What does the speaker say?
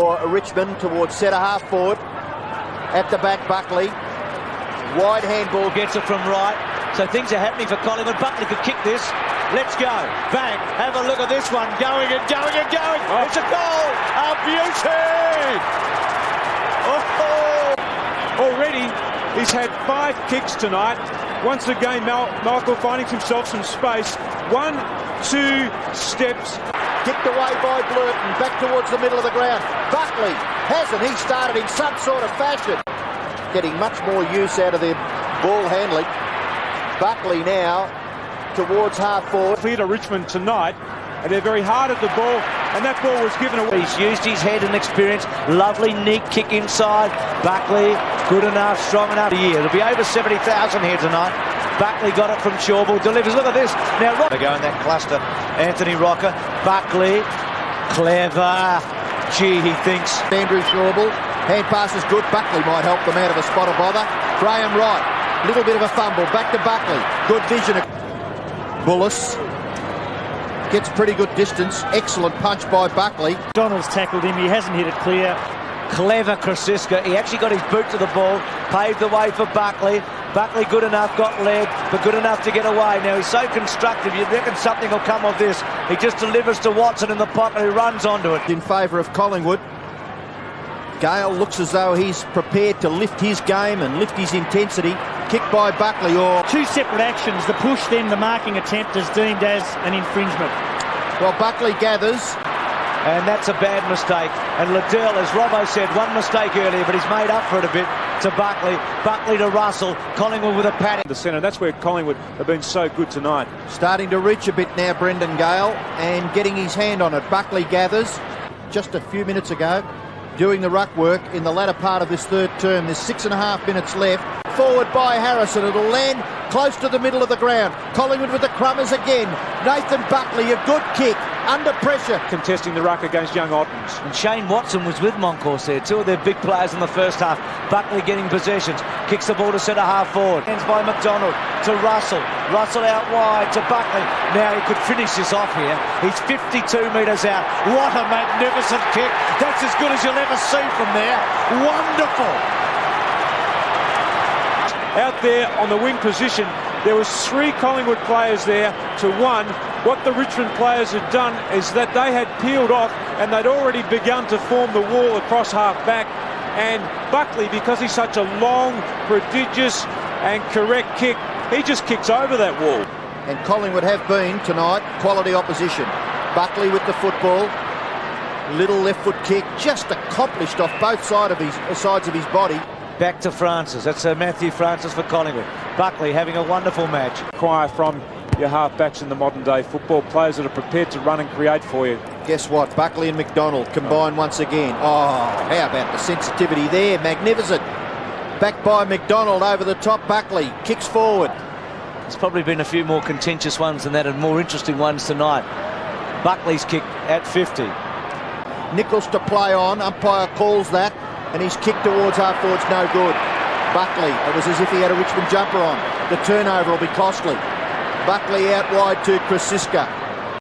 For Richmond towards centre half forward. At the back, Buckley. Wide handball. Gets it from right. So things are happening for Collingwood. Buckley could kick this. Let's go. Bang. Have a look at this one. Going and going and going. Oh. It's a goal. A beauty. Oh. Already, he's had 5 kicks tonight. Once again, Michael finding himself some space. 1, 2 steps. Kicked away by Blurton, back towards the middle of the ground. Buckley hasn't. He started in some sort of fashion. Getting much more use out of their ball handling. Buckley now towards half forward. Clear to Richmond tonight, and they're very hard at the ball, and that ball was given away. He's used his head and experience. Lovely, neat kick inside. Buckley, good enough, strong enough. It'll be over 70,000 here tonight. Buckley got it from Shawball, delivers. Look at this. Now, they go in that cluster. Anthony Rocker, Buckley, clever. Gee, he thinks. Andrew Shawball, hand pass is good. Buckley might help them out of a spot of bother. Graham Wright, little bit of a fumble. Back to Buckley. Good vision. Bullis gets pretty good distance. Excellent punch by Buckley. Donald's tackled him. He hasn't hit it clear. Clever Krasiska. He actually got his boot to the ball, paved the way for Buckley. Buckley good enough, got led, but good enough to get away. Now he's so constructive, you'd reckon something will come of this. He just delivers to Watson in the pocket, who runs onto it. In favour of Collingwood. Gale looks as though he's prepared to lift his game and lift his intensity. Kick by Buckley, or... 2 separate actions. The push, then the marking attempt is deemed as an infringement. Well, Buckley gathers. And that's a bad mistake. And Liddell, as Robbo said, one mistake earlier, but he's made up for it a bit to Buckley. Buckley to Russell. Collingwood with a panic. The centre, that's where Collingwood have been so good tonight. Starting to reach a bit now, Brendan Gale, and getting his hand on it. Buckley gathers just a few minutes ago, doing the ruck work in the latter part of this third term. There's 6.5 minutes left. Forward by Harrison. It'll land close to the middle of the ground. Collingwood with the crummers again. Nathan Buckley, a good kick. Under pressure. Contesting the ruck against young Ottens. And Shane Watson was with Moncourse there. 2 of their big players in the first half. Buckley getting possessions. Kicks the ball to centre half forward. Hands by McDonald to Russell. Russell out wide to Buckley. Now he could finish this off here. He's 52 metres out. What a magnificent kick. That's as good as you'll ever see from there. Wonderful. Out there on the wing position, there was 3 Collingwood players there to 1. What the Richmond players had done is that they had peeled off and they'd already begun to form the wall across half back. And Buckley, because he's such a long, prodigious and correct kick, he just kicks over that wall. And Collingwood have been tonight quality opposition. Buckley with the football, little left foot kick, just accomplished off both sides of his body. Back to Francis. That's Matthew Francis for Collingwood. Buckley having a wonderful match. Require from your half-backs in the modern day football, players that are prepared to run and create for you. Guess what? Buckley and McDonald combine once again. Oh, how about the sensitivity there? Magnificent. Back by McDonald over the top. Buckley kicks forward. There's probably been a few more contentious ones than that and more interesting ones tonight. Buckley's kick at 50. Nichols to play on. Umpire calls that. And his kick towards half forward's no good. Buckley, it was as if he had a Richmond jumper on. The turnover will be costly. Buckley out wide to Krasiska.